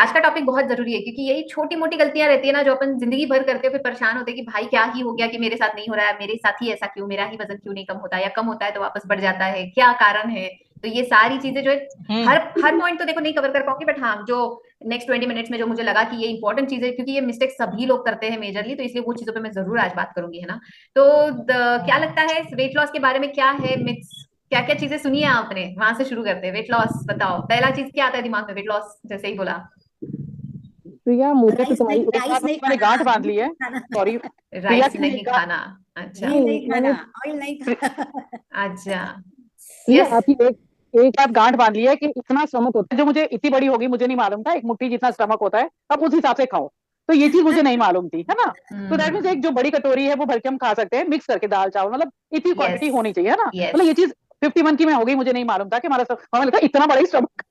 आज का टॉपिक बहुत जरूरी है, क्योंकि यही छोटी मोटी गलतियां रहती है ना, जो अपन जिंदगी भर करते हैं, फिर परेशान होते हैं कि भाई क्या ही हो गया कि मेरे साथ नहीं हो रहा है, मेरे साथ ही ऐसा क्यों, मेरा ही वजन क्यों नहीं कम होता, या कम होता है तो वापस बढ़ जाता है, क्या कारण है। तो ये सारी चीजें जो है, हम्म। हर हर पॉइंट तो देखो नहीं कवर कर पाऊंगी, बट हाँ जो नेक्स्ट 20 मिनट्स में जो मुझे लगा कि ये इंपॉर्टेंट चीज है, क्योंकि ये मिस्टेक सभी लोग करते हैं मेजरली, तो इसलिए वो चीजों पे मैं जरूर आज बात करूंगी, है ना। तो क्या लगता है वेट लॉस के बारे में, क्या है मिथ्स, क्या क्या चीजें सुनी है आपने, वहां से शुरू करते हैं। वेट लॉस बताओ, पहला चीज क्या आता है दिमाग में वेट लॉस जैसे ही बोला। प्रिया, मुझे तो तुम्हारी एक राइस बात नहीं मैंने खाना, गांठ बांध ली घी है। नहीं खाना, सॉरी प्रिया राइस की मैंने नहीं एक गांठ। खाना। अच्छा। नहीं, घी नहीं खाना, मैंने ऑयल नहीं खाना। अच्छा। प्रिया यस। आपकी एक एक बात गांठ बांध ली है कि इतना स्टमक होता है, जो मुझे इतनी बड़ी होगी मुझे नहीं मालूम था, एक मुट्ठी जितना स्टमक होता है, अब उस हिसाब से खाओ। तो ये चीज मुझे नहीं मालूम थी, है ना। तो दैट मीन्स हम्म। एक जो बड़ी कटोरी है वो भर के हम खा सकते हैं मिक्स करके, दाल चावल, मतलब इतनी यस। क्वांटिटी होनी चाहिए, है ना। यस। मतलब ये चीज 51 की मैं हो गई, मुझे नहीं मालूम था कि हमें लगा इतना बड़ा ही स्टमक।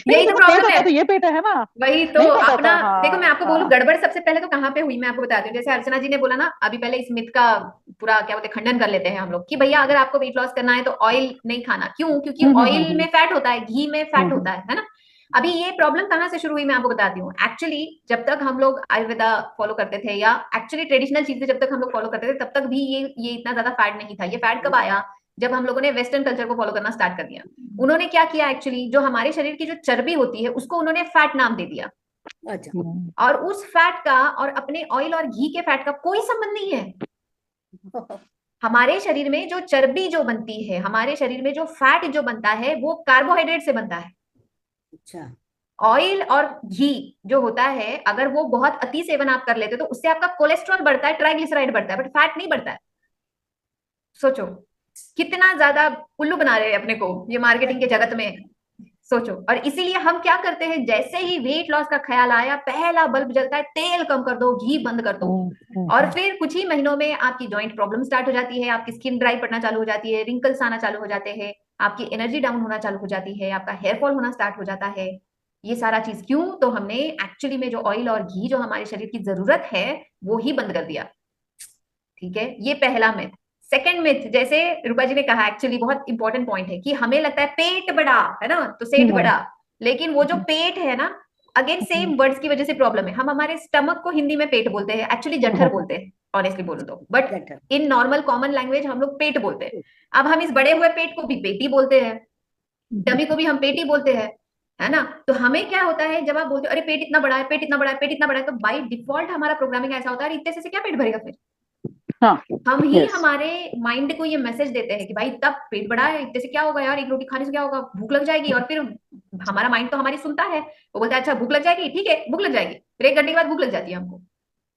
नहीं, यही मुझे तो लगा पेट प्रॉब्लम होता है। है तो ये पेट है ना। वही तो नहीं पता अपना। था, देखो मैं हाँ आपको बोलूं हाँ। गड़बड़ सबसे पहले तो कहाँ पे हुई, मैं आपको बताती हूँ। जैसे अर्चना जी ने बोला ना अभी, पहले इस मिथ का पूरा क्या बोलते हैं, खंडन कर लेते हैं हम लोग कि भैया अगर आपको वेट लॉस करना है तो ऑयल नहीं खाना। क्यों? क्योंकि ऑयल में फैट होता है, घी में फैट हम्म होता है ना। अभी ये प्रॉब्लम कहाँ से शुरू हुई मैं आपको बताती हूँ। एक्चुअली जब तक हम लोग आयुर्वेदा फॉलो करते थे, या एक्चुअली ट्रेडिशनल चीजें जब तक हम लोग फॉलो करते थे, तब तक भी ये इतना ज्यादा फैट नहीं था। ये फैट कब आया? जब हम लोगों ने वेस्टर्न कल्चर को फॉलो करना स्टार्ट कर दिया। उन्होंने क्या किया, एक्चुअली जो हमारे शरीर की जो चर्बी होती है उसको उन्होंने फैट नाम दे दिया। अच्छा। और उस फैट का और अपने ऑयल और घी के फैट का कोई संबंध नहीं है। हमारे शरीर में जो चर्बी जो बनती है, हमारे शरीर में जो फैट जो बनता है, वो कार्बोहाइड्रेट से बनता है। अच्छा। ऑयल और घी जो होता है, अगर वो बहुत अति सेवन आप कर लेते हो तो उससे आपका कोलेस्ट्रॉल बढ़ता है, ट्राइग्लिसराइड बढ़ता है, बट फैट नहीं बढ़ता है। सोचो कितना ज्यादा उल्लू बना रहे हैं अपने को ये मार्केटिंग के जगत में। सोचो। और इसीलिए हम क्या करते हैं, जैसे ही वेट लॉस का ख्याल आया, पहला बल्ब जलता है, तेल कम कर दो, घी बंद कर दो। और फिर कुछ ही महीनों में आपकी जॉइंट प्रॉब्लम स्टार्ट हो जाती है, आपकी स्किन ड्राई पड़ना चालू हो जाती है, रिंकल्स आना चालू हो जाते हैं, आपकी एनर्जी डाउन होना चालू हो जाती है, आपका हेयर फॉल होना स्टार्ट हो जाता है। ये सारा चीज क्यों? तो हमने एक्चुअली में जो ऑयल और घी जो हमारे शरीर की जरूरत है, वो ही बंद कर दिया। ठीक है, ये पहला मिथ। सेकंड मिथ, जैसे रूपा जी ने कहा, एक्चुअली बहुत इंपॉर्टेंट पॉइंट है कि हमें लगता है पेट बड़ा है ना तो सेठ बड़ा। लेकिन वो जो पेट है ना, अगेन सेम वर्ड्स की वजह से प्रॉब्लम है। हम हमारे स्टमक को हिंदी में पेट बोलते हैं, एक्चुअली जठर बोलते हैं ऑनेस्टली बोलो तो, but in normal common language हम लोग पेट बोलते हैं। अब हम इस बड़े हुए पेट को भी पेटी बोलते हैं, डमी को भी हम पेटी बोलते हैं, है ना। तो हमें क्या होता है, जब आप बोलते हो अरे पेट इतना बड़ा है, पेट इतना बड़ा है, पेट इतना बड़ा है, तो बाई डिफॉल्ट हमारा प्रोग्रामिंग ऐसा होता है, अरे इतने से क्या पेट भरेगा फिर। हाँ। हम ही यस। हमारे माइंड को ये मैसेज देते हैं कि भाई तब पेट बड़ा है, इतने से क्या होगा यार, एक रोटी खाने से क्या होगा, भूख लग जाएगी। और फिर हमारा माइंड तो हमारी सुनता है, वो बोलता है अच्छा भूख लग जाएगी, ठीक है भूख लग जाएगी, फिर 1 घंटे के बाद भूख लग जाती है हमको,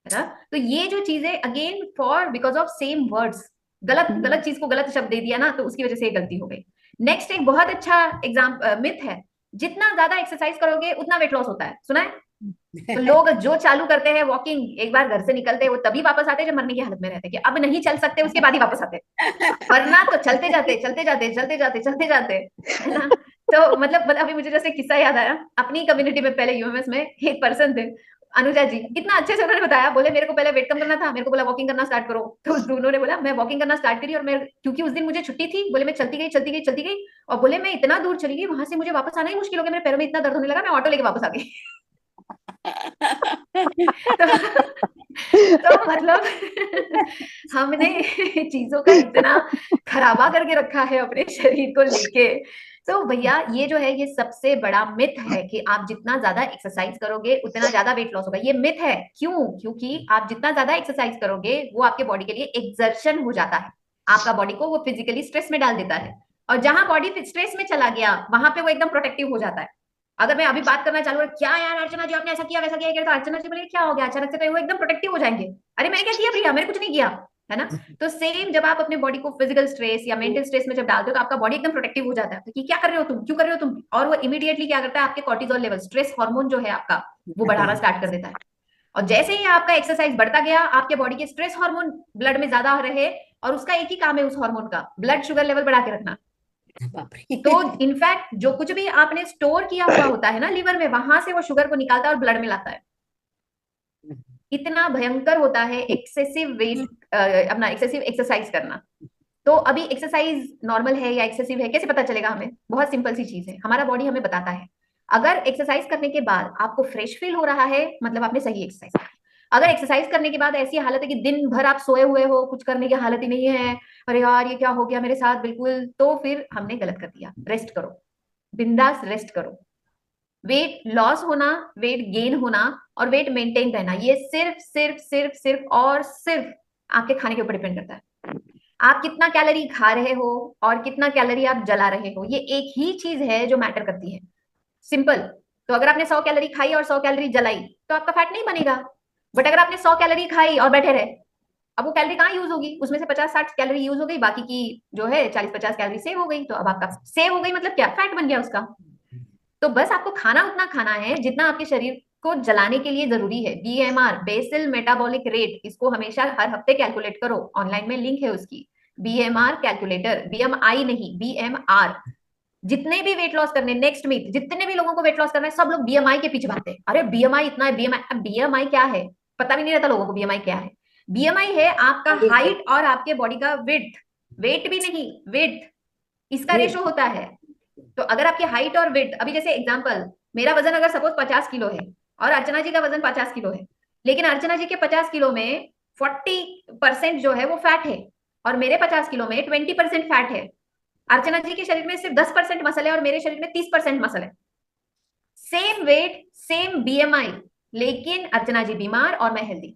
है ना। तो ये जो चीजें again for because of same words, गलत गलत चीज को गलत शब्द दे दिया ना, तो उसकी वजह से ये गलती हो गई। नेक्स्ट एक बहुत अच्छा एग्जाम मिथ है, जितना ज्यादा एक्सरसाइज करोगे उतना वेट लॉस होता है। सुना है? तो लोग जो चालू करते हैं वॉकिंग, एक बार घर से निकलते हैं वो तभी वापस आते हैं जब मरने की हालत में रहते हैं कि अब नहीं चल सकते, उसके बाद ही वापस आते हैं। वरना तो चलते जाते चलते जाते चलते जाते चलते जाते, है ना। तो मतलब अभी मुझे जैसे किस्सा याद आया, अपनी कम्युनिटी में पहले यूएमएस में एक पर्सन थे, अनुजा जी। इतना अच्छे से उन्होंने बताया, बोले मेरे को पहले वेट कम करना था, मेरे को बोला वॉकिंग करना स्टार्ट करो। तो उन्होंने बोला मैं वॉकिंग करना स्टार्ट करी, और मैं क्योंकि उस दिन मुझे छुट्टी थी, बोले मैं चलती गई चलती गई चलती गई, और बोले मैं इतना दूर चली गई, वहां से मुझे वापस आना ही मुश्किल हो गया, मेरे पैरों में इतना दर्द होने लगा, मैं ऑटो लेके वापस आ गई। तो, तो मतलब हमने चीजों का इतना खराबा करके रखा है अपने शरीर को लेके। तो भैया ये जो है, ये सबसे बड़ा मिथ है कि आप जितना ज्यादा एक्सरसाइज करोगे उतना ज्यादा वेट लॉस होगा। ये मिथ है। क्यों? क्योंकि आप जितना ज्यादा एक्सरसाइज करोगे वो आपके बॉडी के लिए एक्सर्शन हो जाता है, आपका बॉडी को वो फिजिकली स्ट्रेस में डाल देता है। और जहां बॉडी स्ट्रेस में चला गया, वहां पे वो एकदम प्रोटेक्टिव हो जाता है। अगर मैं अभी बात करना चालू क्या यार अर्चना जी आपने ऐसा किया वैसा किया, तो अर्चना जी बोले क्या हो गया अचानक से, तो वो एकदम प्रोटेक्टिव हो जाएंगे। अरे मैंने क्या किया भैया, मैंने कुछ नहीं किया, है ना। तो सेम जब आप अपने बॉडी को फिजिकल स्ट्रेस या मेंटल स्ट्रेस में जब डालते हो, तो आपका बॉडी एकदम प्रोटेक्टिव हो जाता है तो कि क्या कर रहे हो तुम, क्यों कर रहे हो तुम, और वो इमीडिएटली क्या करता है, आपके कॉर्टिसोल लेवल, स्ट्रेस हार्मोन जो है आपका, वो बढ़ाना स्टार्ट कर देता है। और जैसे ही आपका एक्सरसाइज बढ़ता गया, आपके बॉडी के स्ट्रेस हार्मोन ब्लड में ज्यादा रहे, और उसका एक ही काम है उस हार्मोन का, ब्लड शुगर लेवल बढ़ा के रखना। तो इनफैक्ट जो कुछ भी आपने स्टोर किया हुआ होता है ना लीवर में, वहां से वो शुगर को निकालता है और ब्लड में लाता है। इतना भयंकर होता है एक्सेसिव वेट अपना एक्सेसिव एक्सरसाइज करना। तो अभी एक्सरसाइज नॉर्मल है या एक्सेसिव है कैसे पता चलेगा हमें? बहुत सिंपल सी चीज है, हमारा बॉडी हमें बताता है। अगर एक्सरसाइज करने के बाद आपको फ्रेश फील हो रहा है, मतलब आपने सही एक्सरसाइज। अगर एक्सरसाइज करने के बाद ऐसी हालत है कि दिन भर आप सोए हुए हो, कुछ करने की हालत ही नहीं है, अरे यार ये क्या हो गया मेरे साथ बिल्कुल, तो फिर हमने गलत कर दिया। रेस्ट करो, बिंदास रेस्ट करो। वेट लॉस होना, वेट गेन होना और वेट मेंटेन रहना, ये सिर्फ सिर्फ सिर्फ सिर्फ और सिर्फ आपके खाने के ऊपर डिपेंड करता है। आप कितना कैलोरी खा रहे हो और कितना कैलोरी आप जला रहे हो, ये एक ही चीज है जो मैटर करती है। सिंपल। तो अगर आपने 100 कैलोरी खाई और 100 कैलोरी जलाई तो आपका फैट नहीं बनेगा। बट अगर आपने 100 कैलोरी खाई और बैठे रहे, अब वो कैलोरी कहाँ यूज होगी, उसमें से 50-60 कैलोरी यूज हो गई, बाकी की जो है 40-50 कैलोरी सेव हो गई, तो अब आपका सेव हो गई मतलब क्या, फैट बन गया उसका। तो बस आपको खाना उतना खाना है जितना आपके शरीर को जलाने के लिए जरूरी है। बीएमआर, बेसल मेटाबॉलिक रेट, इसको हमेशा हर हफ्ते कैलकुलेट करो, ऑनलाइन में लिंक है उसकी। बीएमआर कैलकुलेटर, बीएमआई नहीं, बीएमआर। जितने भी वेट लॉस करने, नेक्स्ट मीट, जितने भी लोगों को वेट लॉस करना है, सब लोग बीएमआई के पीछे भागते हैं। अरे बीएमआई इतना है, बीएमआई, बीएमआई क्या है पता भी नहीं रहता लोगों को, बीएमआई क्या है। बीएमआई है आपका हाइट और आपके बॉडी का विड्थ, वेट भी नहीं, विड्थ, इसका रेशो होता है। तो अगर आपकी हाइट और वेट, अभी जैसे एग्जांपल, मेरा वजन अगर सपोज 50 किलो है और अर्चना जी का वजन 50 किलो है, लेकिन अर्चना जी के 50 किलो में 40% जो है वो फैट है और मेरे 50 किलो में 20% फैट है। अर्चना जी के शरीर में सिर्फ 10% मसल है और मेरे शरीर में 30% मसल है। सेम वेट, सेम बीएमआई, लेकिन अर्चना जी बीमार और मैं हेल्दी।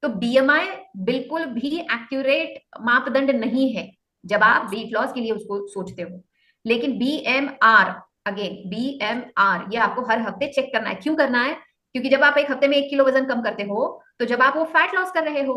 तो बीएमआई बिल्कुल भी एक्यूरेट मापदंड नहीं है जब आप वेट लॉस के लिए उसको सोचते हो। लेकिन बीएमआर, अगेन बीएमआर, ये आपको हर हफ्ते चेक करना है। क्यों करना है? क्योंकि जब आप एक हफ्ते में 1 किलो वजन कम करते हो, तो जब आप वो फैट लॉस कर रहे हो,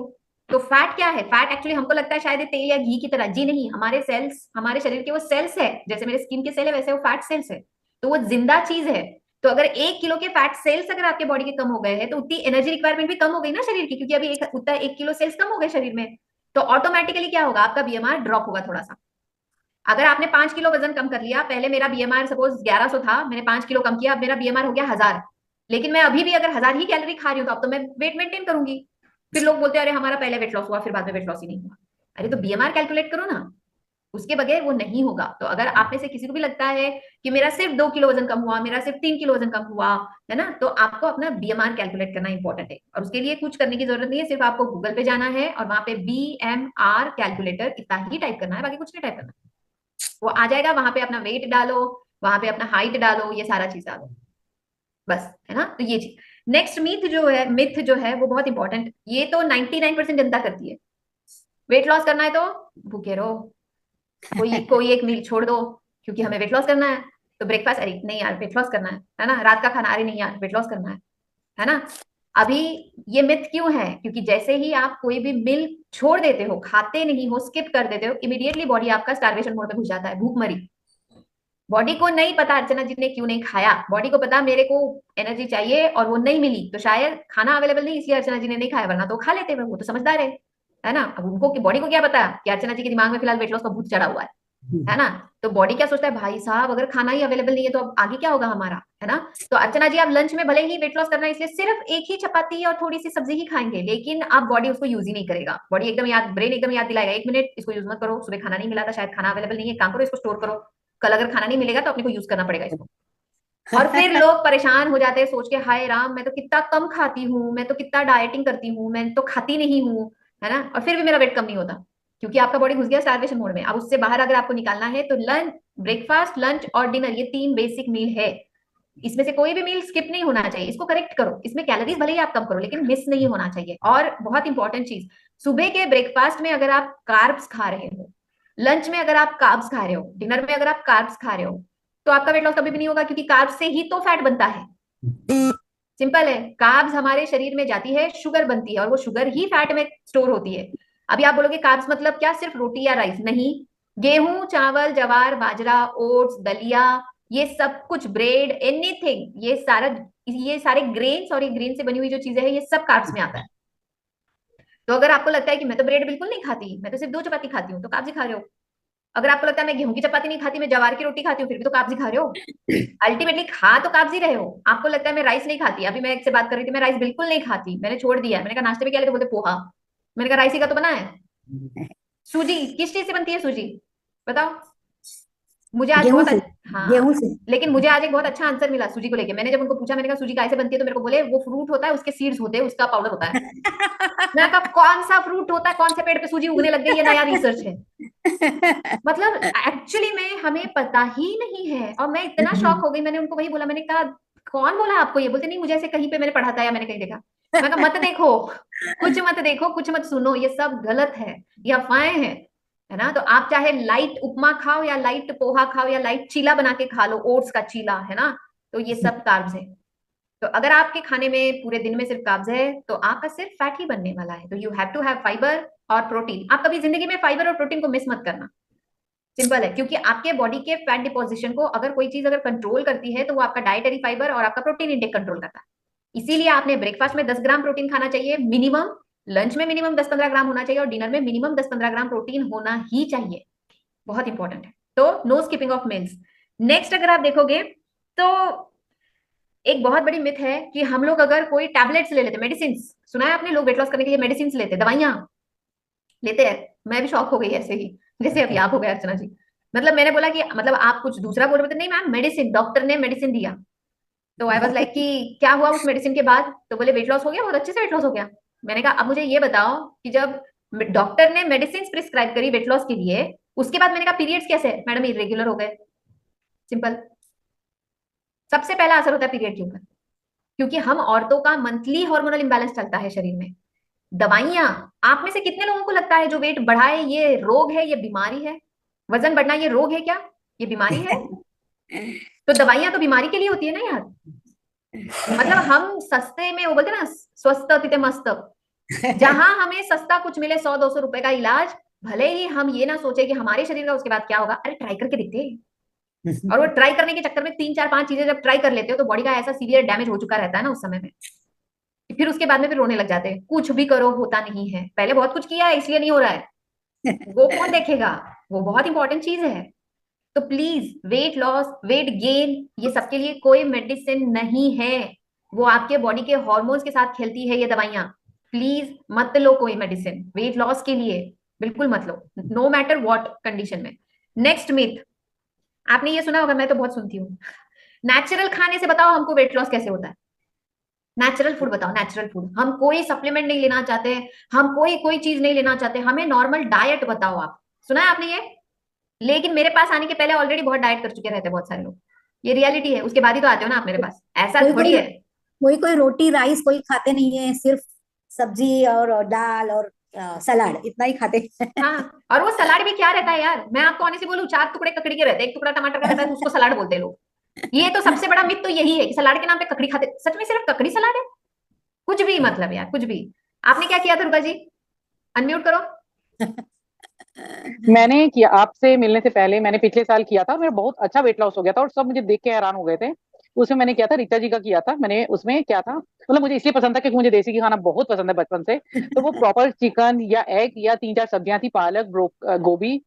तो फैट क्या है, फैट एक्चुअली हमको लगता है शायद ये तेल या घी की तरह, जी नहीं, हमारे सेल्स, हमारे शरीर के वो सेल्स है, जैसे मेरे स्किन के सेल है वैसे वो फैट सेल्स है। तो वो जिंदा चीज है। तो अगर 1 किलो के फैट सेल्स अगर आपके बॉडी के कम हो गए हैं, तो उतनी एनर्जी रिक्वायरमेंट भी कम हो गई ना शरीर की, क्योंकि अभी उतना 1 किलो सेल्स कम हो गए शरीर में। तो ऑटोमेटिकली क्या होगा, आपका बीएमआर ड्रॉप होगा थोड़ा सा। अगर आपने 5 किलो वजन कम कर लिया, पहले मेरा बीएमआर सपोज 1100 था, मैंने 5 किलो कम किया, अब मेरा बीएमआर हो गया 1000, लेकिन मैं अभी भी अगर 1000 ही कैलोरी खा रही हूँ, तो अब तो मैं वेट मेंटेन करूंगी। फिर लोग बोलते हैं अरे हमारा पहले वेट लॉस हुआ फिर बाद में वेट लॉस ही नहीं हुआ। अरे तो बीएमआर कैलकुलेट करो ना, उसके बगैर वो नहीं होगा। तो अगर आप में से किसी को भी लगता है कि मेरा सिर्फ 2 किलो वजन कम हुआ, मेरा सिर्फ 3 किलो वजन कम हुआ, है ना, तो आपको अपना बीएमआर कैलकुलेट करना इंपॉर्टेंट है। और उसके लिए कुछ करने की जरूरत नहीं है, सिर्फ आपको गूगल पे जाना है और वहां पे बीएमआर कैलकुलेटर इतना ही टाइप करना है, बाकी कुछ नहीं टाइप करना। वो आ जाएगा, वहां पे अपना वेट डालो, वहां पे अपना हाइट डालो, ये सारा चीज डालो, बस, है ना। तो ये चीज। नेक्स्ट मिथ जो है वो बहुत इंपॉर्टेंट, ये तो 99% जनता करती है। वेट लॉस करना है तो भूखे रहो, कोई कोई एक मील छोड़ दो, क्योंकि हमें वेट लॉस करना है। तो ब्रेकफास्ट, अरे नहीं यार वेट लॉस करना है ना, रात का खाना, अरे नहीं यार वेट लॉस करना है ना। अभी ये मिथ क्यों है? क्योंकि जैसे ही आप कोई भी मील छोड़ देते हो, खाते नहीं हो, स्किप कर देते हो, इमीडिएटली बॉडी आपका स्टार्वेशन मोड में घुस जाता है, भूखमरी। बॉडी को नहीं पता अर्चना जी ने क्यों नहीं खाया, बॉडी को पता मेरे को एनर्जी चाहिए और वो नहीं मिली, तो शायद खाना अवेलेबल नहीं इसलिए अर्चना जी ने नहीं खाया, वरना तो खा लेते, वो तो समझदार है ना। अब उनको बॉडी को क्या पता कि अर्चना जी के दिमाग में फिलहाल वेट लॉस का भूत चढ़ा हुआ है ना। तो बॉडी क्या सोचता है, भाई साहब अगर खाना ही अवेलेबल नहीं है तो अब आगे क्या होगा हमारा, है ना। तो अर्चना जी आप लंच में भले ही वेट लॉस करना है इसलिए सिर्फ एक ही चपाती और थोड़ी सी सब्जी ही खाएंगे, लेकिन अब बॉडी उसको यूज ही नहीं करेगा। बॉडी एकदम याद, ब्रेन एकदम याद दिलाएगा, 1 मिनट इसको यूज मत करो, सुबह खाना नहीं मिला था, शायद खाना अवेलेबल नहीं है, काम करो इसको स्टोर करो, कल अगर खाना नहीं मिलेगा तो अपने को यूज करना पड़ेगा इसको। और फिर लोग परेशान हो जाते हैं सोच के, हाय राम मैं तो कितना कम खाती हूँ, मैं तो कितना डाइटिंग करती हूँ, मैं तो खाती नहीं हूँ, है ना, और फिर भी मेरा वेट कम नहीं होता, क्योंकि आपका बॉडी घुस गया स्टार्वेशन मोड में। अब उससे बाहर अगर आपको निकालना है तो लंच, ब्रेकफास्ट, लंच और डिनर, ये 3 बेसिक मील है, इसमें से कोई भी मील स्किप नहीं होना चाहिए, इसको करेक्ट करो। इसमें कैलोरीज भले ही आप कम करो लेकिन मिस नहीं होना चाहिए। और बहुत इंपॉर्टेंट चीज, सुबह के ब्रेकफास्ट में अगर आप कार्ब्स खा रहे हो, लंच में अगर आप कार्ब्स खा रहे हो, डिनर में अगर आप कार्ब्स खा रहे हो, तो आपका वेट लॉस कभी भी नहीं होगा, क्योंकि कार्ब्स से ही तो फैट बनता है। सिंपल है, कार्ब्स हमारे शरीर में जाती है, शुगर बनती है और वो शुगर ही फैट में स्टोर होती है। अभी आप बोलोगे कार्ब्स मतलब क्या, सिर्फ रोटी या राइस? नहीं, गेहूं, चावल, जवार, बाजरा, ओट्स, दलिया, ये सब कुछ, ब्रेड, एनीथिंग, ये सारे ग्रेन्स और ये ग्रेन से बनी हुई जो चीजें हैं, ये सब कार्ब्स में आता है। तो अगर आपको लगता है कि मैं तो ब्रेड बिल्कुल नहीं खाती, मैं तो सिर्फ 2 चपाती खाती हूँ, तो कार्ब्स ही खा रहे हो। अगर आपको लगता है मैं गेहूं की चपाती नहीं खाती, मैं जवार की रोटी खाती हूँ, फिर भी तो कार्ब्स ही खा रहे हो। अल्टीमेटली खा तो कार्ब्स ही रहे हो। आपको लगता है मैं राइस नहीं खाती, अभी मैं एक से बात कर रही थी, मैं राइस बिल्कुल नहीं खाती, मैंने छोड़ दिया है, मैंने कहा नाश्ते में क्या लेते, बोलते पोहा। मैंने कहा राइस ही का तो बना है। सूजी किस चीज से बनती है सूजी, बताओ? मुझे आज गेहूं बहुत से, हाँ, गेहूं से। लेकिन मुझे आज एक बहुत अच्छा आंसर मिला सूजी को लेके। मैंने जब उनको पूछा, मैंने कहा सूजी कैसे बनती है, तो मेरे को बोले वो फ्रूट होता है, उसके सीड्स होते हैं, उसका पाउडर होता है। मैं कहा कौन सा फ्रूट होता है, कौन से पेड़ पे सूजी उगने लग गई, ये नया रिसर्च है। मतलब एक्चुअली में हमें पता ही नहीं है, और मैं इतना शॉक हो गई। मैंने उनको वही बोला, मैंने कहा कौन बोला आपको ये? बोलते नहीं, मुझे ऐसे कहीं पे मैंने पढ़ा था या मैंने कहीं देखा। मैं कहा मत देखो, कुछ मत देखो, कुछ मत सुनो, ये सब गलत है, ये अफवाहें हैं, है ना। तो आप चाहे लाइट उपमा खाओ या लाइट पोहा खाओ या लाइट चीला बना के खा लो, ओट्स का चीला, है ना, तो ये सब कार्ब्स है। तो अगर आपके खाने में पूरे दिन में सिर्फ कार्ब्स है, तो आपका सिर्फ फैट ही बनने वाला है। तो you have to have fibre और प्रोटीन। आप कभी जिंदगी में फाइबर और प्रोटीन को मिस मत करना। सिंपल है, क्योंकि आपके बॉडी के फैट डिपोजिशन को अगर कोई चीज अगर कंट्रोल करती है, तो वो आपका डाइटरी फाइबर और आपका प्रोटीन इंटेक कंट्रोल करता है। इसीलिए आपने ब्रेकफास्ट में 10 ग्राम प्रोटीन खाना चाहिए मिनिमम, लंच में मिनिमम 10-15 ग्राम होना चाहिए, और डिनर में मिनिमम 10-15 ग्राम प्रोटीन होना ही चाहिए। बहुत इंपॉर्टेंट है। तो no skipping of meals. Next अगर आप देखोगे, तो एक बहुत बड़ी मिथ है कि हम लोग अगर कोई टैबलेट्स ले लेते, मेडिसिन, सुना है आपने, लोग वेट लॉस करने के लिए मेडिसिन लेते, दवाइयां लेते हैं। मैं भी शॉक हो गई ऐसे ही, जैसे अभी आप हो गए अर्चना जी। मतलब मैंने बोला कि मतलब आप कुछ दूसरा बोल रहे थे, नहीं मैम मेडिसिन, डॉक्टर ने मेडिसिन दिया। तो आई वाज लाइक कि क्या हुआ उस मेडिसिन के बाद? तो बोले वेट लॉस हो गया, बहुत अच्छे से वेट लॉस हो गया। मैंने कहा अब मुझे ये बताओ कि जब डॉक्टर ने मेडिसिन प्रिस्क्राइब करी वेट लॉस के लिए, उसके बाद मैंने कहा पीरियड्स कैसे? मैडम इरेगुलर हो गए। सिंपल। सबसे पहला असर होता है पीरियड के ऊपर, क्योंकि हम औरतों का मंथली हार्मोनल इंबैलेंस चलता है शरीर में। दवाइयां, आप में से कितने लोगों को लगता है जो वेट बढ़ाए ये रोग है, ये बीमारी है? वजन बढ़ना ये रोग है क्या, ये बीमारी है? तो दवाइयां तो बीमारी के लिए होती है ना यार। मतलब हम सस्ते में, वो बोलते हैं ना, स्वस्थ तिते मस्त। जहां हमें सस्ता कुछ मिले, 100-200 रुपए का इलाज, भले ही हम ये ना सोचे कि हमारे शरीर का उसके बाद क्या होगा, अरे ट्राई करके देखते हैं। और वो ट्राई करने के चक्कर में 3-4-5 चीजें जब ट्राई कर लेते हो, तो बॉडी का ऐसा सीवियर डैमेज हो चुका रहता है ना उस समय में, फिर उसके बाद में फिर रोने लग जाते हैं। कुछ भी करो होता नहीं है, पहले बहुत कुछ किया है इसलिए नहीं हो रहा है, वो कौन देखेगा? वो बहुत इंपॉर्टेंट चीज है। तो please, weight loss, weight gain, ये सबके लिए कोई मेडिसिन नहीं है। वो आपके बॉडी के हॉर्मोन्स के साथ खेलती है ये दवाइयां। प्लीज मत लो कोई मेडिसिन वेट लॉस के लिए, बिल्कुल मत लो, नो मैटर व्हाट कंडीशन में। नेक्स्ट मिथ, आपने ये सुना होगा, मैं तो बहुत सुनती हूँ, नेचुरल खाने से बताओ हमको वेट लॉस कैसे होता है। नेचुरल फूड बताओ, नेचुरल फूड, हम कोई सप्लीमेंट नहीं लेना चाहते, हम कोई कोई चीज नहीं लेना चाहते, हमें नॉर्मल डाइट बताओ आप। सुना है आपने ये? लेकिन मेरे पास आने के पहले ऑलरेडी बहुत डाइट कर चुके रहते हैं बहुत सारे लोग। ये रियलिटी है, उसके बाद ही तो आते हो ना आप मेरे पास, ऐसा कोई थोड़ी कोई है। कोई कोई रोटी राइस कोई खाते नहीं है, सिर्फ सब्जी और दाल और सलाद इतना ही खाते हैं। हाँ, और वो सलाड भी क्या रहता है यार, मैं आपको ऑनेस्टली बोलूं, 4 टुकड़े ककड़ी के रहते हैं, एक टुकड़ा टमाटर का रहता है, तो उसको सलाड बोलते हैं लोग। ये तो सबसे बड़ा मिथ तो यही है कि सलाड के नाम पे ककड़ी खाते, सच में सिर्फ ककड़ी सलाड है? कुछ भी मतलब यार, कुछ भी। आपने क्या किया था रूपा जी? अनम्यूट करो। मैंने किया, आपसे मिलने से पहले मैंने पिछले साल किया था और मेरा बहुत अच्छा वेट लॉस हो गया था और सब मुझे देख के हैरान हो गए थे। उसमें मैंने किया था, रीता जी का किया था मैंने। उसमें क्या था, मतलब मुझे इसलिए पसंद था क्योंकि मुझे देसी घी खाना बहुत पसंद है बचपन से। तो वो प्रॉपर चिकन या एग या 3-4 सब्जियां थी, पालक, गोभी,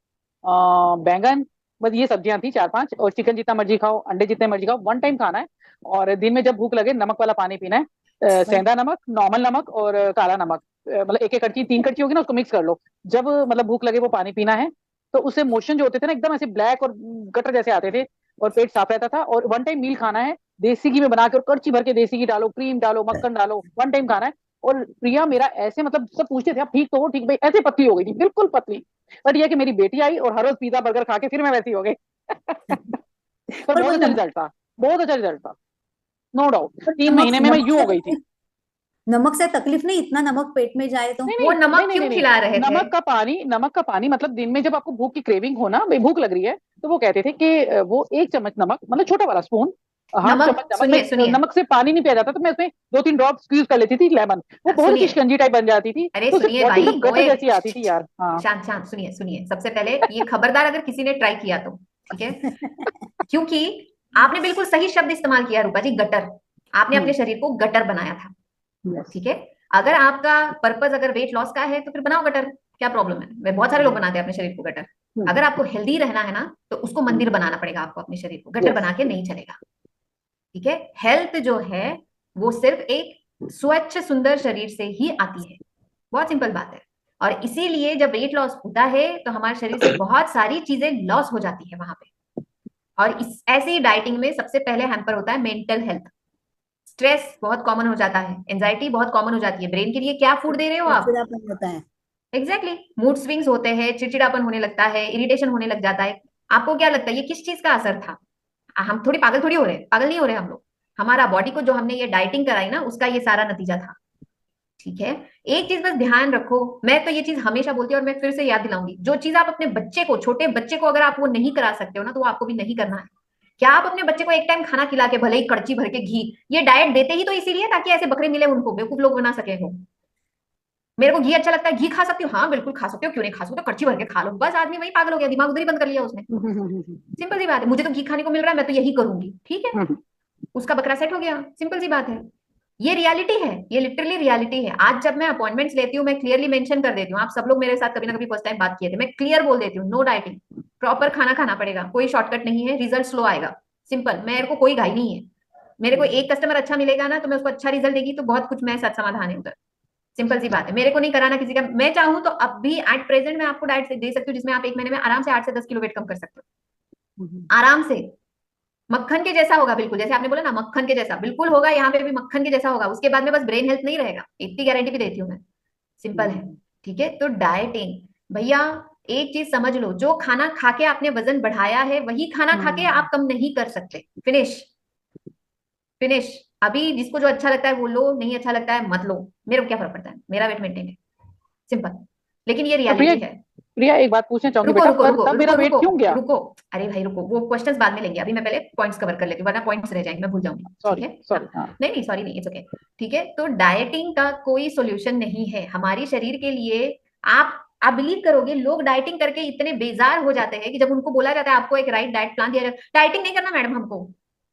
बैंगन, बस ये सब्जियां थी 4-5। और चिकन जितना मर्जी खाओ, अंडे जितने मर्जी खाओ, वन टाइम खाना है। और दिन में जब भूख लगे नमक वाला पानी पीना है, सेंधा नमक, नॉर्मल नमक और काला नमक। मतलब एक एक कड़छी, 3 कड़छी होगी ना, उसको मिक्स कर लो। जब मतलब भूख लगे वो पानी पीना है। तो उससे मोशन जो होते थे ना एकदम ऐसे ब्लैक और गटर जैसे आते थे, और पेट साफ रहता था। और वन टाइम मील खाना है, देसी घी में बना के, और कड़छी भर के देसी घी डालो, क्रीम डालो, मक्खन डालो, वन टाइम खाना है। और प्रिया मेरा ऐसे, मतलब सब पूछते थे आप ठीक तो हो, ठीक भाई, ऐसे पतली हो गई थी, बिल्कुल पतली। बट ये कि मेरी बेटी आई और हर रोज पिज्जा बर्गर खा के फिर मैं वैसी हो गई। पर पर बहुत वो अच्छा रिजल्ट था, बहुत अच्छा रिजल्ट था, नो डाउट। पर 3 महीने में मैं यूं हो गई थी। नमक से तकलीफ नहीं, इतना नमक पेट में जाए तो। नहीं वो नहीं नहीं नमक नहीं क्यों नहीं नहीं। खिला रहे थे? नमक का पानी, नमक का पानी, मतलब दिन में जब आपको भूख की क्रेविंग हो ना, भाई भूख लग रही है, तो वो कहते थे कि वो 1 चम्मच नमक, मतलब छोटा वाला स्पून, हाफ नमक, चम्मच नमक सुनिए में, सुनिए, नमक से पानी नहीं पिया जाता, तो मैं उसमें 2-3 ड्रॉप स्क्यूज कर लेती थी लेमन। वो बहुत अच्छी सुनिए, शिकंजी टाइप बन जाती थी, अरे तो उससे सुनिए बॉडी भाई, एकदम गटर ओए, जैसी आती थी यार। हाँ। शांत शांत, सुनिए सुनिए, सबसे पहले ये खबरदार अगर किसी ने ट्राई किया तो, ठीक है? क्योंकि आपने बिल्कुल सही शब्द इस्तेमाल किया रूपा जी, गटर। आपने अपने हम्म। शरीर को गटर बनाया था, यस। ठीक है? अगर आपका पर्पज अगर वेट लॉस का है, तो फिर बनाओ गटर, क्या प्रॉब्लम है? वे बहुत सारे लोग बनाते हैं अपने शरीर को गटर। अगर आपको हेल्दी रहना है ना, तो उसको मंदिर बनाना पड़ेगा आपको, अपने शरीर को गटर यस। बना के नहीं चलेगा। ठीक है? हेल्थ जो है वो सिर्फ एक स्वच्छ सुंदर शरीर से ही आती है, बहुत सिंपल बात है। और इसीलिए जब वेट लॉस होता है, तो हमारे शरीर से बहुत सारी चीजें लॉस हो जाती है वहां पे। और इस ऐसी डाइटिंग में सबसे पहले हैम्पर होता है मेंटल हेल्थ। स्ट्रेस बहुत कॉमन हो जाता है, एंजाइटी बहुत कॉमन हो जाती है। ब्रेन के लिए क्या फूड दे रहे हो आप? चिड़चिड़ापन होता है। एग्जैक्टली मूड स्विंग्स होते हैं, चिड़चिड़ापन होने लगता है, इरिटेशन होने लग जाता है। आपको क्या लगता है ये किस चीज का असर था? हम थोड़ी पागल थोड़ी हो रहे हैं, पागल नहीं हो रहे हम लोग। हमारा बॉडी को जो हमने ये डाइटिंग कराई ना, उसका ये सारा नतीजा था। ठीक है। एक चीज बस ध्यान रखो, मैं तो ये चीज हमेशा बोलती हूँ और मैं फिर से याद दिलाऊंगी, जो चीज आप अपने बच्चे को, छोटे बच्चे को अगर आप वो नहीं करा सकते हो ना, तो वो आपको भी नहीं करना है। क्या आप अपने बच्चे को एक टाइम खाना खिला के, भले ही कड़ची भर के घी, ये डाइट देते ही तो इसीलिए ताकि ऐसे बकरे मिले उनको, बेवकूफ लोग बना सके हो। मेरे को घी अच्छा लगता है, घी खा सकती हो, हाँ बिल्कुल खा सकते हो, क्यों नहीं खा सकते हो, कड़ची भर के खा लो। बस आदमी वही पागल हो गया, दिमाग उधर ही बंद कर लिया उसने। सिंपल सी बात है, मुझे तो घी खाने को मिल रहा है, मैं तो यही करूंगी, ठीक है। उसका बकरा सेट हो गया, सिंपल सी बात है। ये रियलिटी है, ये लिटरली रियलिटी है। आज जब मैं अपॉइंटमेंट्स लेती हूँ, मैं क्लियरली मेंशन कर देती हूँ, आप सब लोग मेरे साथ कभी ना कभी फर्स्ट टाइम बात किए थे, मैं क्लियर बोल देती हूँ, नो डाइटिंग, प्रॉपर खाना खाना पड़ेगा, कोई शॉर्टकट नहीं है, रिजल्ट स्लो आएगा। सिंपल, मेरे को कोई घाई नहीं है। मेरे को एक कस्टमर अच्छा मिलेगा ना, तो मैं उसको अच्छा रिजल्ट देगी तो बहुत कुछ मैं साथ समाधान है उधर। सिंपल सी बात है, मेरे को नहीं कराना किसी का। मैं चाहूँ तो अब भी एट प्रेजेंट मैं आपको डाइट दे सकती हूँ जिसमें आप एक महीने में आराम से 8 से 10 किलो वेट कम कर सकते हो, आराम से। मक्खन के जैसा होगा बिल्कुल, जैसे आपने बोला ना मक्खन के जैसा, बिल्कुल होगा, यहाँ पे भी मक्खन के जैसा होगा। उसके बाद में बस ब्रेन हेल्थ नहीं रहेगा, इतनी गारंटी भी देती हूँ मैं। सिंपल है। ठीक है, तो डाइटिंग, भैया एक चीज समझ लो, जो खाना खा के आपने वजन बढ़ाया है वही खाना खा के आप कम नहीं कर सकते। Finish, finish. अभी जिसको जो अच्छा लगता है वो लो, नहीं अच्छा लगता है मत लो, मेरे को क्या फर्क पड़ता है, मेरा वेट मेंटेन है, सिंपल। लेकिन ये तो प्रिया, रियलिटी है। प्रिया एक बात पूछना चाहूंगी रुको बेटा, रुको पर रुको तब मेरा रुको वेट रुको क्यों गया? रुको। अरे भाई रुको, वो क्वेश्चंस बाद में लेंगे, अभी मैं पहले पॉइंट्स कवर कर लेती हूँ, वरना पॉइंट्स रह जाएंगे, मैं भूल जाऊंगी। ठीक सॉरी है, हाँ। सॉरी, हाँ। नहीं नहीं सॉरी नहीं, इट्स ओके। ठीक है, तो डाइटिंग का कोई सोल्यूशन नहीं है हमारे शरीर के लिए। आप बिलीव करोगे, लोग डाइटिंग करके इतने बेजार हो जाते हैं कि जब उनको बोला जाता है आपको एक राइट डाइट प्लान दिया जाता है, डाइटिंग नहीं करना मैडम हमको।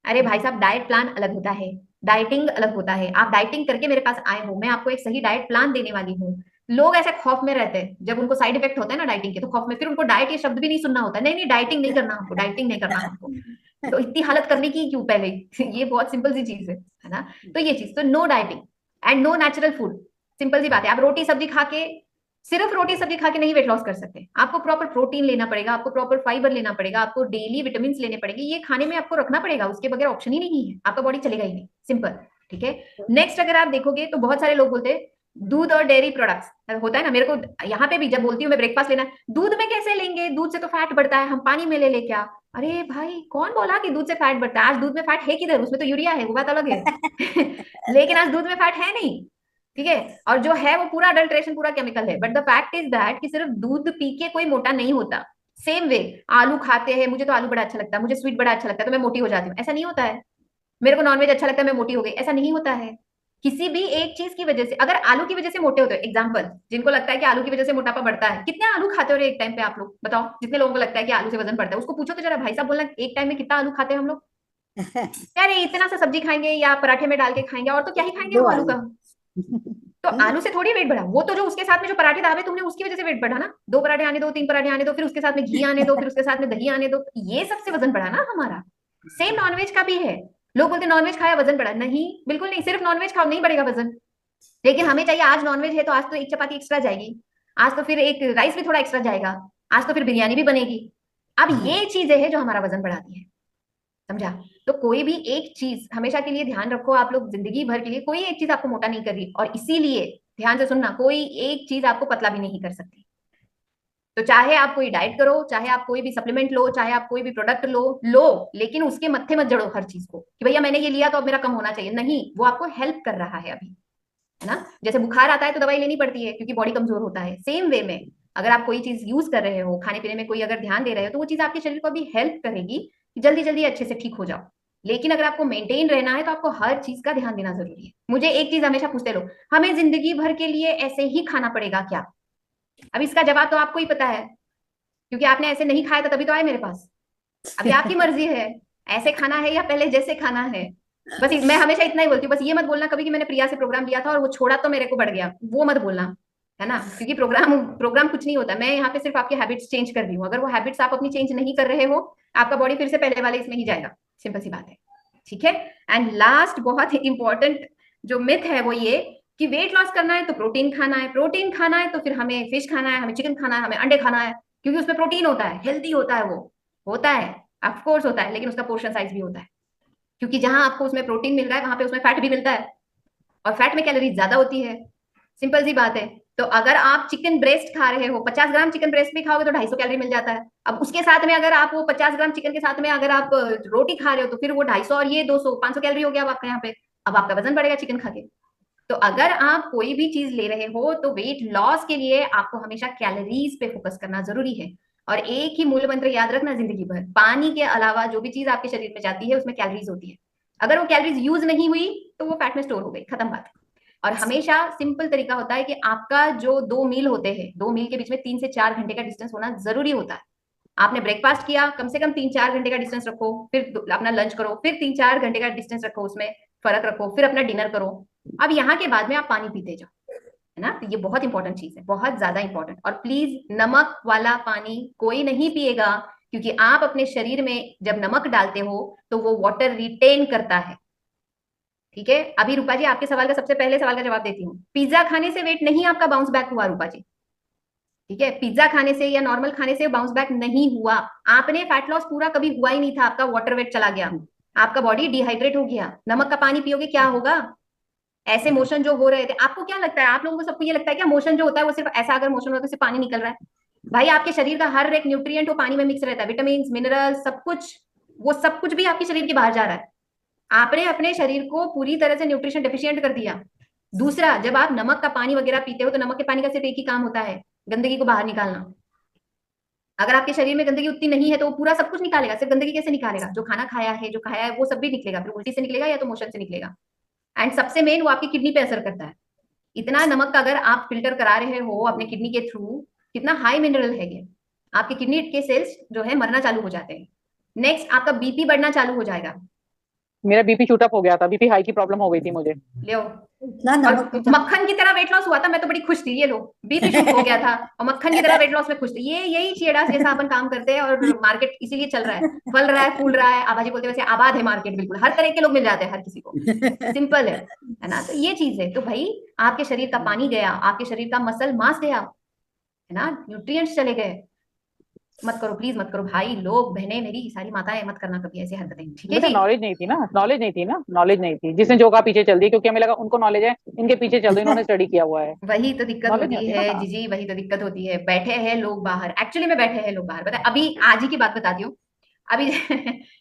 अरे भाई साहब, डाइट प्लान अलग होता है, डाइटिंग अलग होता है। आप डाइटिंग करके मेरे पास आए हो, मैं आपको एक सही डाइट प्लान देने वाली हूँ। लोग ऐसे खौफ में रहते हैं, जब उनको साइड इफेक्ट होते हैं ना डाइटिंग के, तो खौफ में, फिर उनको डाइट ये शब्द भी नहीं सुनना होता है, नहीं नहीं डाइटिंग नहीं करना हमको, डाइटिंग नहीं करना हमको। तो इतनी हालत करने की क्यों पहले? ये बहुत सिंपल सी चीज है ना। तो ये चीज, तो no dieting and no natural food. Simple सी बात है, आप रोटी सब्जी खा के, सिर्फ रोटी सब्जी खा के नहीं वेट लॉस कर सकते। आपको प्रॉपर प्रोटीन लेना पड़ेगा, आपको प्रॉपर फाइबर लेना पड़ेगा, आपको डेली विटामिन लेने पड़ेंगे, ये खाने में आपको रखना पड़ेगा, उसके बगैर ऑप्शन ही नहीं है, आपका बॉडी चलेगा ही नहीं, सिंपल। ठीक है। नेक्स्ट अगर आप देखोगे तो बहुत सारे लोग बोलते हैं दूध और डेयरी प्रोडक्ट्स होता है ना, मेरे को यहाँ पे भी जब बोलती हूँ मैं ब्रेकफास्ट लेना, दूध में कैसे लेंगे, दूध से तो फैट बढ़ता है, हम पानी में ले ले क्या? अरे भाई, कौन बोला कि दूध से फैट बढ़ता है? आज दूध में फैट है किधर, उसमें तो यूरिया है, वो बात अलग है। लेकिन आज दूध में फैट है नहीं। ठीक है, और जो है वो पूरा अडल्ट्रेशन, पूरा केमिकल है। But the fact is that कि सिर्फ दूध पी के कोई मोटा नहीं होता। सेम वे, आलू खाते हैं, मुझे तो आलू बड़ा अच्छा लगता है, मुझे स्वीट बड़ा अच्छा लगता है, तो मैं मोटी हो जाती हूँ, ऐसा नहीं होता है। मेरे को नॉनवेज अच्छा लगता है, मैं मोटी हो गई, ऐसा नहीं होता है। किसी भी एक चीज की वजह से, अगर आलू की वजह से मोटे होते हो, एग्जाम्पल, जिनको लगता है कि आलू की वजह से मोटापा बढ़ता है, कितने आलू खाते हो रे एक टाइम पे आप लोग बताओ? जितने लोगों को लगता है कि आलू से वजन बढ़ता है, उसको पूछो तो जरा, भाई साहब बोलना एक टाइम में कितना आलू खाते हैं हम लोग? यार ये इतना सा सब्जी खाएंगे या पराठे में डाल के खाएंगे, और तो क्या ही खाएंगे दो हम आलू आलू। का। तो आलू से थोड़ी वेट बढ़ा, वो तो जो उसके साथ में जो पराठे दाबे तुमने, उसकी वजह से वेट बढ़ा ना। 2 पराठे आने दो, 3 पराठे आने दो, फिर उसके साथ में घी आने दो, फिर उसके साथ में दही आने दो, ये सबसे वजन बढ़ा ना हमारा। सेम नॉनवेज का भी है। लोग बोलते नॉनवेज खाया वजन बढ़ा, नहीं बिल्कुल नहीं, सिर्फ नॉनवेज खाओ नहीं बढ़ेगा वजन। लेकिन हमें चाहिए आज नॉनवेज है तो आज तो एक चपाती एक्स्ट्रा जाएगी, आज तो फिर एक राइस भी थोड़ा एक्स्ट्रा जाएगा, आज तो फिर बिरयानी भी बनेगी। अब ये चीजें हैं जो हमारा वजन बढ़ाती है, समझा? तो कोई भी एक चीज हमेशा के लिए ध्यान रखो, आप लोग जिंदगी भर के लिए कोई एक चीज आपको मोटा नहीं कर रही, और इसीलिए ध्यान से सुनना, कोई एक चीज आपको पतला भी नहीं कर सकती। तो चाहे आप कोई डाइट करो, चाहे आप कोई भी सप्लीमेंट लो, चाहे आप कोई भी प्रोडक्ट लो लो, लेकिन उसके मत्थे मत जड़ो हर चीज को कि भैया मैंने ये लिया तो अब मेरा कम होना चाहिए, नहीं, वो आपको हेल्प कर रहा है अभी, है ना। जैसे बुखार आता है तो दवाई लेनी पड़ती है क्योंकि बॉडी कमजोर होता है, सेम वे में अगर आप कोई चीज यूज कर रहे हो, खाने पीने में कोई अगर ध्यान दे रहे हो, तो वो चीज आपके शरीर को भी हेल्प करेगी कि जल्दी जल्दी अच्छे से ठीक हो जाओ। लेकिन अगर आपको मेंटेन रहना है तो आपको हर चीज का ध्यान देना जरूरी है। मुझे एक चीज हमेशा पूछते लोग, हमें जिंदगी भर के लिए ऐसे ही खाना पड़ेगा क्या? अब इसका जवाब तो आपको ही पता है, क्योंकि आपने ऐसे नहीं खाया था तभी तो आए मेरे पास। अभी आपकी मर्जी है, ऐसे खाना है या पहले जैसे खाना है। बस मैं हमेशा इतना ही बोलती हूँ, बस ये मत बोलना कभी कि मैंने प्रिया से प्रोग्राम लिया था और वो छोड़ा तो मेरे को बढ़ गया, वो मत बोलना, है ना। क्योंकि प्रोग्राम प्रोग्राम कुछ नहीं होता, मैं यहाँ पे सिर्फ आपकी हैबिट्स चेंज कर रही हूँ। अगर वो हैबिट्स आप अपनी चेंज नहीं कर रहे हो, आपका बॉडी फिर से पहले वाले इसमें ही जाएगा, सिंपल सी बात है। ठीक है। एंड लास्ट बहुत इंपॉर्टेंट जो मिथ है वो ये कि वेट लॉस करना है तो प्रोटीन खाना है, प्रोटीन खाना है तो फिर हमें फिश खाना है, हमें चिकन खाना है, हमें अंडे खाना है, क्योंकि उसमें प्रोटीन होता है, हेल्दी होता है वो, होता है। ऑफ कोर्स होता है, लेकिन उसका पोर्शन साइज भी होता है, क्योंकि जहां आपको उसमें प्रोटीन मिल रहा है वहां पे उसमें फैट भी मिलता है, और फैट में कैलोरीज ज्यादा होती है। सिंपल सी बात है। तो अगर आप चिकन ब्रेस्ट खा रहे हो, 50 ग्राम चिकन ब्रेस्ट भी खाओगे तो 250 कैलोरी मिल जाता है। अब उसके साथ में अगर आप वो 50 ग्राम चिकन के साथ में अगर आप रोटी खा रहे हो तो फिर वो 250 और ये 200, 500 कैलोरी हो गया अब आपका यहाँ पे। अब आपका वजन बढ़ेगा चिकन खा के। तो अगर आप कोई भी चीज ले रहे हो तो वेट लॉस के लिए आपको हमेशा कैलोरीज पे फोकस करना जरूरी है। और एक ही मूल मंत्र याद रखना जिंदगी भर, पानी के अलावा जो भी चीज आपके शरीर में जाती है उसमें कैलोरीज होती है। अगर वो कैलोरीज यूज नहीं हुई तो वो फैट में स्टोर हो गई, खत्म बात है। और हमेशा सिंपल तरीका होता है कि आपका जो 2 मील होते हैं, 2 मील के बीच में 3 से 4 घंटे का डिस्टेंस होना जरूरी होता है। आपने ब्रेकफास्ट किया, कम से कम 3-4 घंटे का डिस्टेंस रखो, फिर अपना लंच करो, फिर 3-4 घंटे का डिस्टेंस रखो, उसमें फर्क रखो, फिर अपना डिनर करो। अब यहाँ के बाद में आप पानी पीते जाओ, है ना। तो ये बहुत इंपॉर्टेंट चीज है, बहुत ज्यादा इंपॉर्टेंट। और प्लीज नमक वाला पानी कोई नहीं पिएगा, क्योंकि आप अपने शरीर में जब नमक डालते हो तो वो वाटर रिटेन करता है। ठीक है, अभी रूपा जी आपके सवाल का सबसे पहले सवाल का जवाब देती हूँ। पिज्जा खाने से वेट नहीं आपका बाउंस बैक हुआ रूपा जी। ठीक है, पिज्जा खाने से या नॉर्मल खाने से बाउंस बैक नहीं हुआ। आपने फैट लॉस पूरा कभी हुआ ही नहीं था, आपका वाटर वेट चला गया, आपका बॉडी डिहाइड्रेट हो गया। नमक का पानी पियोगे क्या होगा? ऐसे मोशन जो हो रहे थे, आपको क्या लगता है, आप लोगों को सबको ये लगता है क्या मोशन जो होता है वो सिर्फ ऐसा अगर मोशन होता है तो सिर्फ पानी निकल रहा है? भाई आपके शरीर का हर एक न्यूट्रिएंट वो पानी में मिक्स रहता है, विटामिन मिनरल सब कुछ, वो सब कुछ भी आपके शरीर के बाहर जा रहा है। आपने अपने शरीर को पूरी तरह से न्यूट्रिशन डेफिशिएंट कर दिया। दूसरा, जब आप नमक का पानी वगैरह पीते हो तो नमक के पानी का सिर्फ एक ही काम होता है, गंदगी को बाहर निकालना। अगर आपके शरीर में गंदगी उतनी नहीं है तो वो पूरा सब कुछ निकालेगा, सिर्फ गंदगी कैसे निकालेगा? जो खाना खाया है, जो खाया है वो सब भी निकलेगा, फिर उल्टी से निकलेगा या तो मोशन से निकलेगा। एंड सबसे मेन वो आपकी किडनी पे असर करता है। इतना नमक का अगर आप फिल्टर करा रहे हो अपने किडनी के थ्रू, कितना हाई मिनरल है ये, आपके किडनी के सेल्स जो है मरना चालू हो जाते हैं। नेक्स्ट, आपका बीपी बढ़ना चालू हो जाएगा। मेरा बीपी शूटअप हो गया था, बीपी हाई की प्रॉब्लम हो गई थी मुझे। लो, इतना और नमक तो मक्खन की तरह वेट लॉस हुआ था, मैं तो बड़ी खुश थी। ये लो, बीपी शुरू हो गया था और मक्खन की तरह वेट लॉस में खुश थी। ये यही चेड़ास जैसा अपन काम करते हैं और मार्केट इसीलिए चल रहा है, फल रहा है, फूल रहा है। आबाजी बोलते हैं वैसे आबाद है मार्केट, बिल्कुल हर तरह के लोग मिल जाते हैं हर किसी को। सिंपल है ना। तो ये चीज है। तो भाई आपके शरीर का पानी गया, आपके शरीर का मसल मास गया, है ना, न्यूट्रिएंट्स चले गए। मत करो प्लीज, मत करो भाई, लोग बहनें मेरी सारी माताएं, मत करना कभी ऐसी हरकतें, ठीक है बेटा जी। नॉलेज नहीं थी ना, नॉलेज नहीं थी ना, नॉलेज नहीं थी, जिसने जो कहा पीछे चल दी, क्योंकि हमें लगा उनको नॉलेज है, इनके पीछे चल दो, इन्होंने स्टडी किया हुआ है। वही तो दिक्कत नॉलेज नहीं होती होती है ना। जीजी, वही तो दिक्कत होती है। बैठे हैं लोग बाहर, एक्चुअली में बैठे हैं लोग बाहर, पता है। अभी आज ही की बात बताती हूँ। अभी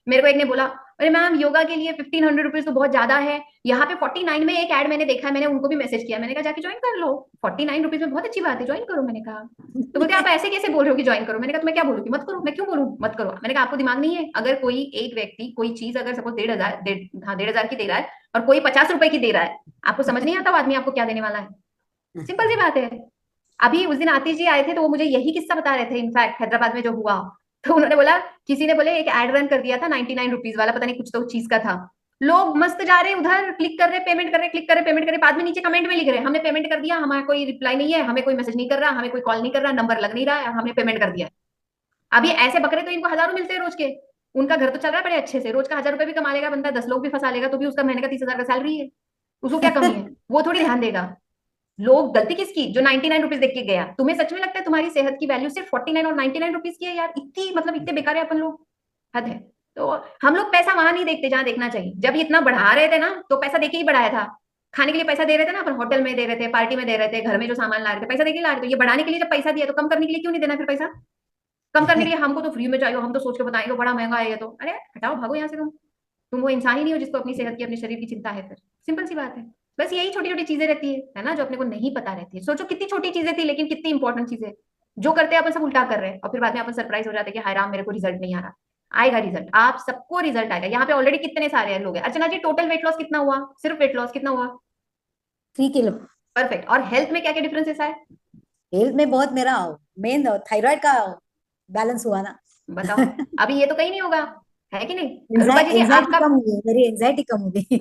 मेरे को एक ने बोला, अरे मैम योगा के लिए 1500 रुपीज तो बहुत ज्यादा है। यहाँ पे 49 में एक ऐड मैंने देखा है, मैंने उनको भी मैसेज किया, मैंने कहा जाके ज्वाइन कर लो, 49 रुपीज में बहुत अच्छी बात है, ज्वाइन करो। मैंने कहा, तो बोलते आप ऐसे कैसे बोल रहे हो कि ज्वाइन करो? मैंने कहा तो मैं क्या बोलूँ कि मत करो? मैं क्यों बोलूँ मत करो? मैंने कहा आपको दिमाग नहीं है? अगर कोई एक व्यक्ति कोई चीज अगर सपोज 1,500, 1,500 की दे रहा है और कोई 50 रुपए की दे रहा है, आपको समझ नहीं आता वो आदमी आपको क्या देने वाला है? सिंपल सी बात है। अभी उस दिन आतिश जी आए थे तो वो मुझे यही किस्सा बता रहे थे, इनफैक्ट हैदराबाद में जो हुआ। तो उन्होंने बोला, किसी ने बोले एक एड रन कर दिया था 99 रुपीज वाला, पता नहीं कुछ तो चीज का था। लोग मस्त जा रहे उधर, क्लिक कर रहे, पेमेंट कर रहे, क्लिक कर रहे, पेमेंट कर रहे, बाद में नीचे कमेंट में लिख रहे हमने पेमेंट कर दिया, हमारा कोई रिप्लाई नहीं है, हमें कोई मैसेज नहीं कर रहा, हमें कोई कॉल नहीं कर रहा, नंबर लग नहीं रहा है, हमने पेमेंट कर दिया। अभी ऐसे बकरे तो इनको हजारों मिलते हैं रोज के। उनका घर तो चल रहा है बड़े अच्छे से, रोज का 1000 रुपए भी कमा लेगा बंदा, 10 लोग भी फंसा लेगा तो भी उसका महीने का 30,000 का सैलरी है। उसको क्या कमी है? वो थोड़ी ध्यान देगा। लोग गलती किसकी? जो 99 रुपीज देख के गया। तुम्हें सच में लगता है तुम्हारी सेहत की वैल्यू सिर्फ 49 और 99 रुपीज की है? यार इतनी, मतलब इतने बेकार है अपन लोग, हद है। तो हम लोग पैसा वहां नहीं देखते जहां देखना चाहिए। जब ये इतना बढ़ा रहे थे ना तो पैसा देके ही बढ़ाया था। खाने के लिए पैसा दे रहे थे ना अपन, होटल में दे रहे थे, पार्टी में दे रहे थे, घर में जो सामान ला रहे थे पैसा देके ला रहे थे। ये बढ़ाने के लिए जब पैसा दिया तो कम करने के लिए क्यों नहीं देना फिर पैसा? कम करने के लिए हमको तो फ्री में चाहिए, हम तो सोच के बताएंगे बड़ा महंगा है ये तो। अरे हटाओ, भागो यहाँ से तुम वो इंसान ही नहीं हो जिसको अपनी सेहत की, अपने शरीर की चिंता है। फिर सिंपल सी बात है। बस यही छोटी छोटी चीजें रहती है ना, जो अपने को नहीं पता रहती है। सोचो कितनी छोटी चीजें थी लेकिन कितनी इंपॉर्टेंट चीजें। जो करते हैं अपन सब उल्टा कर रहे हैं और फिर बाद में अपन सरप्राइज हो जाते हैं कि हाय राम मेरे को रिजल्ट नहीं आ रहा। आएगा रिजल्ट, आप सबको रिजल्ट आएगा। यहाँ पे ऑलरेडी कितने सारे लोग हैं। अर्चना जी टोटल वेट लॉस कितना हुआ? सिर्फ वेट लॉस कितना हुआ? 3 किलो। परफेक्ट। और हेल्थ में क्या क्या डिफरेंसेस है? हेल्थ में बहुत, मेरा मेन थायराइड का बैलेंस हुआ ना। बताओ। अभी ये तो कहीं नहीं होगा, है कि नहीं रूपा जी? एंजाइटी आपका कम हुई, मेरी एंजाइटी कम हो गई।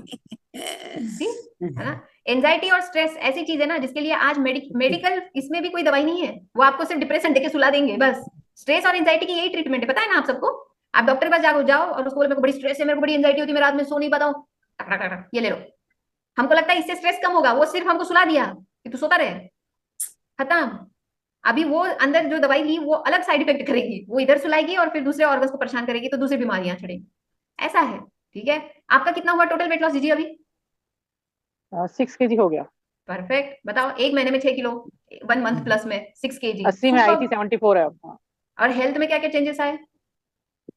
सी, है ना। एंजाइटी और स्ट्रेस ऐसी चीज है ना जिसके लिए आज मेडिकल इसमें भी कोई दवाई नहीं है। वो आपको सिर्फ डिप्रेशन देके सुला देंगे बस। स्ट्रेस और एंजाइटी की यही ट्रीटमेंट है, पता है ना आप सबको। आप डॉक्टर के पास जाओ जाओ और उसको बोले मेरे को बड़ी स्ट्रेस है, मेरे को बड़ी एंजाइटी होती है, मैं रात में सो नहीं पाता हूँ, टक टक टक टक, ये ले लो। हमको लगता है इससे स्ट्रेस कम होगा, वो सिर्फ हमको सुला दिया कि तू सोता रहे, खत्म। अभी वो अंदर जो दवाई ली वो अलग साइड इफेक्ट करेगी, वो इधर सुलाएगी और फिर दूसरे ऑर्गन्स को परेशान करेगी, तो दूसरी बीमारियां चढ़ेगी। ऐसा है। ठीक है, आपका कितना हुआ टोटल वेट लॉस दीजिए अभी? 6 kg हो गया। परफेक्ट। बताओ, एक महीने में 6 किलो, 1 मंथ प्लस में 6 kg, 80 में आई थी, सुपर। 74 है अब। हाँ। और हेल्थ में क्या क्या चेंजेस आए?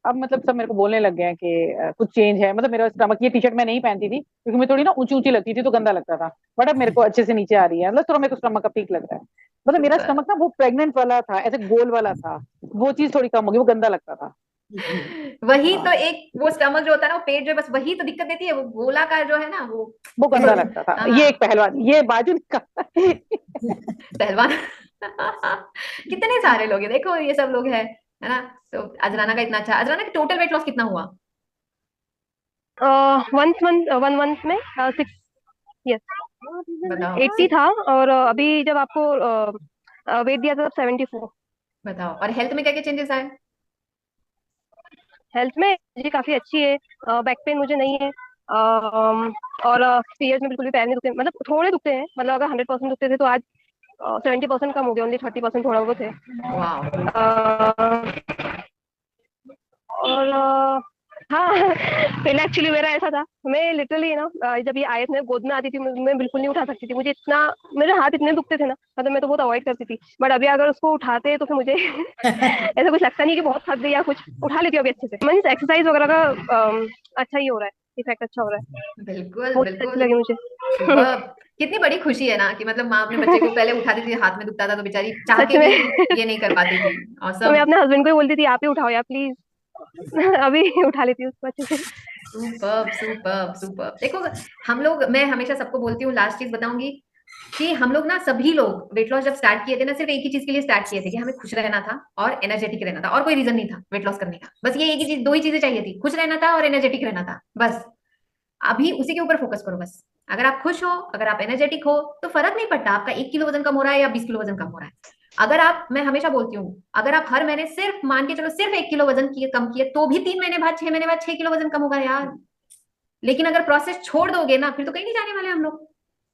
अब मतलब सब मेरे को बोलने लग गए हैं कि कुछ चेंज है। मतलब मेरा स्टमक, ये टी शर्ट मैं नहीं पहनती थी क्योंकि मैं थोड़ी ना ऊंची ऊंची लगती थी तो गंदा लगता था, बट अब मेरे को अच्छे से नीचे आ रही है। मतलब थोड़ा मेरे को स्टमक का पीक लग रहा है। मतलब मेरा सुपर। स्टमक ना वो प्रेग्नेंट वाला था, ऐसे गोल वाला था, वो चीज थोड़ी कम हो गई, वो गंदा लगता था। वही हाँ, तो, एक वो स्टमक जो होता है ना, वो पेट जो है, बस वही तो दिक्कत देती है, वो गोलाकार जो है ना वो। वो उसको। गंदा लगता था। ये एक हाँ। पहलवान, ये बाजू का पहलवान। कितने सारे लोग हैं देखो, ये सब लोग है ना। तो अजराना का इतना अच्छा, अजराना का टोटल वेट लॉस कितना हुआ? 1 मंथ में 6, यस, बताओ 80 था। और अभी जब आपको वेट दिया था तब 74। बताओ, और हेल्थ में क्या क्या चेंजेस आए? हेल्थ में जी काफी अच्छी है। बैक पेन मुझे नहीं है। और पीरियड्स में बिल्कुल भी पैर नहीं दुखते, मतलब थोड़े दुखते हैं, मतलब अगर 100% दुखते थे तो आज 70% कम हो गया, ओनली 30% थोड़ा बहुत है। वाह। अ, और हाँ। पहले एक्चुअली मेरा ऐसा था, मैं लिटरली ना जब ये आयत में गोद में आती थी मैं बिल्कुल नहीं उठा सकती थी, मुझे इतना, मेरे हाथ इतने दुखते थे ना, मतलब मैं तो बहुत अवॉइड करती थी। बट अभी अगर उसको उठाते तो फिर मुझे ऐसा कुछ लगता नहीं कि बहुत थक गई या कुछ, उठा लेती हूँ अभी अच्छे से। मीन्स एक्सरसाइज वगैरह का अच्छा ही हो रहा है, इफेक्ट अच्छा हो रहा है। बिल्कुल बहुत अच्छी बिल्कुल। लगी मुझे। सुपर। कितनी बड़ी खुशी है ना कि मतलब माँ अपने बच्चे को पहले उठाती थी, हाथ में दुखता था तो बेचारी चाह सच के में। भी ये नहीं कर पाती थी। तो मैं ऑसम। अपने हस्बैंड को ही बोलती थी आप ही उठाओ यार प्लीज। अभी उठा लेती हूँ उसको अच्छे से। Super super super. देखो, हम लोग, मैं हमेशा सबको बोलती हूँ, लास्ट चीज बताऊंगी कि हम लोग ना, सभी लोग वेट लॉस जब स्टार्ट किए थे ना, सिर्फ एक ही चीज के लिए स्टार्ट किए थे कि हमें खुश रहना था और एनर्जेटिक रहना था, और कोई रीजन नहीं था वेट लॉस करने का। बस ये एक ही चीज, दो ही चीजें चाहिए थी, खुश रहना था और एनर्जेटिक रहना था, बस। अभी उसी के ऊपर फोकस करो बस। अगर आप खुश हो, अगर आप एनर्जेटिक हो, तो फर्क नहीं पड़ता आपका 1 किलो वजन कम हो रहा है या 20 किलो वजन कम हो रहा है। अगर आप, मैं हमेशा बोलती हूँ, अगर आप हर महीने सिर्फ, मान के चलो, सिर्फ 1 किलो वजन किए, कम किए, तो भी 3 महीने बाद, 6 महीने बाद 6 किलो वजन कम होगा यार। लेकिन अगर प्रोसेस छोड़ दोगे ना, फिर तो कहीं नहीं जाने वाले हम लोग।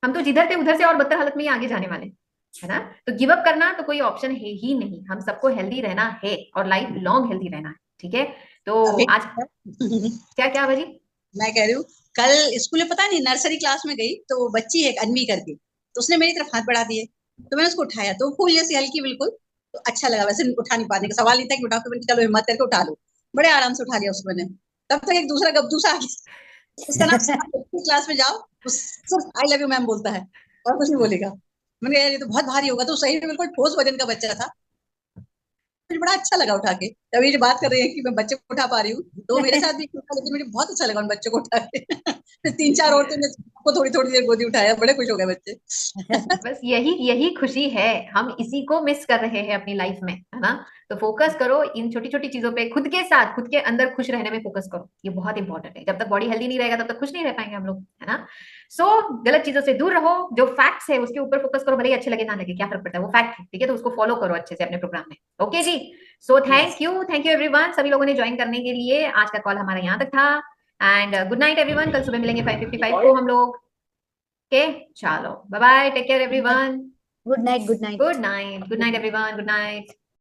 हम तो जिधर थे उधर से और बदतर हालत में ही आगे जाने वाले, है ना। तो गिव अप करना तो कोई ऑप्शन है ही नहीं। हम सबको हेल्दी रहना है और लाइफ लॉन्ग हेल्दी रहना है। ठीक है। तो अभी आज क्या क्या बाजी? मैं कह रही हूँ, कल स्कूल में पता नहीं नर्सरी क्लास में गई तो बच्ची है एक अन्वी करके, तो उसने मेरी तरफ हाथ बढ़ा दिए, तो मैंने उसको उठाया तो फूल जैसी हल्की बिल्कुल, तो अच्छा लगा। वैसे उठा नहीं पाने का सवाल नहीं था कि उठाओ, तो मैंने चलो हिम्मत करके उठा लो, बड़े आराम से उठा लिया उसको मैंने। तब तक एक दूसरा गब्दू सा आ गया, उसका नाम क्लास में जाओ, उस सिर्फ आई लव यू मैम बोलता है और कुछ नहीं बोलेगा। मैंने कहा, यार ये तो बहुत भारी होगा, तो सही में बिल्कुल ठोस वजन का बच्चा था। मुझे बड़ा अच्छा लगा उठा के। तभी ये बात कर रही है कि मैं बच्चे को उठा पा रही हूँ, तो वो मेरे साथ भी किया, लेकिन मुझे बहुत अच्छा लगा उन बच्चों को उठा के। फिर 3-4 औरतें ने सबको थोड़ी थोड़ी देर गोदी उठाया, बड़े खुश हो गए बच्चे। बस यही यही खुशी है, हम इसी को मिस कर रहे हैं अपनी लाइफ में, है ना। तो फोकस करो इन छोटी छोटी चीजों पे, खुद के साथ, खुद के अंदर खुश रहने में फोकस करो, ये बहुत इंपॉर्टेंट है। जब तक बॉडी हेल्दी नहीं रहेगा तब तक खुश नहीं रह पाएंगे हम लोग, है ना। सो गलत चीजों से दूर रहो, जो फैक्ट्स है उसके ऊपर फोकस करो, भले ही अच्छे लगे ना लगे, क्या फर्क पड़ता है, वो फैक्ट है, ठीक है। तो उसको फॉलो करो अच्छे से अपने प्रोग्राम में। ओके जी। सो थैंक यू एवरीवन, सभी लोगों ने ज्वाइन करने के लिए। आज का कॉल हमारा यहाँ तक था। एंड गुड नाइट एवरीवन, कल सुबह मिलेंगे 5:55 को हम लोग। ओके, चलो bye bye, take care everyone. Good night, good night. Good night. Good night, everyone. Good night.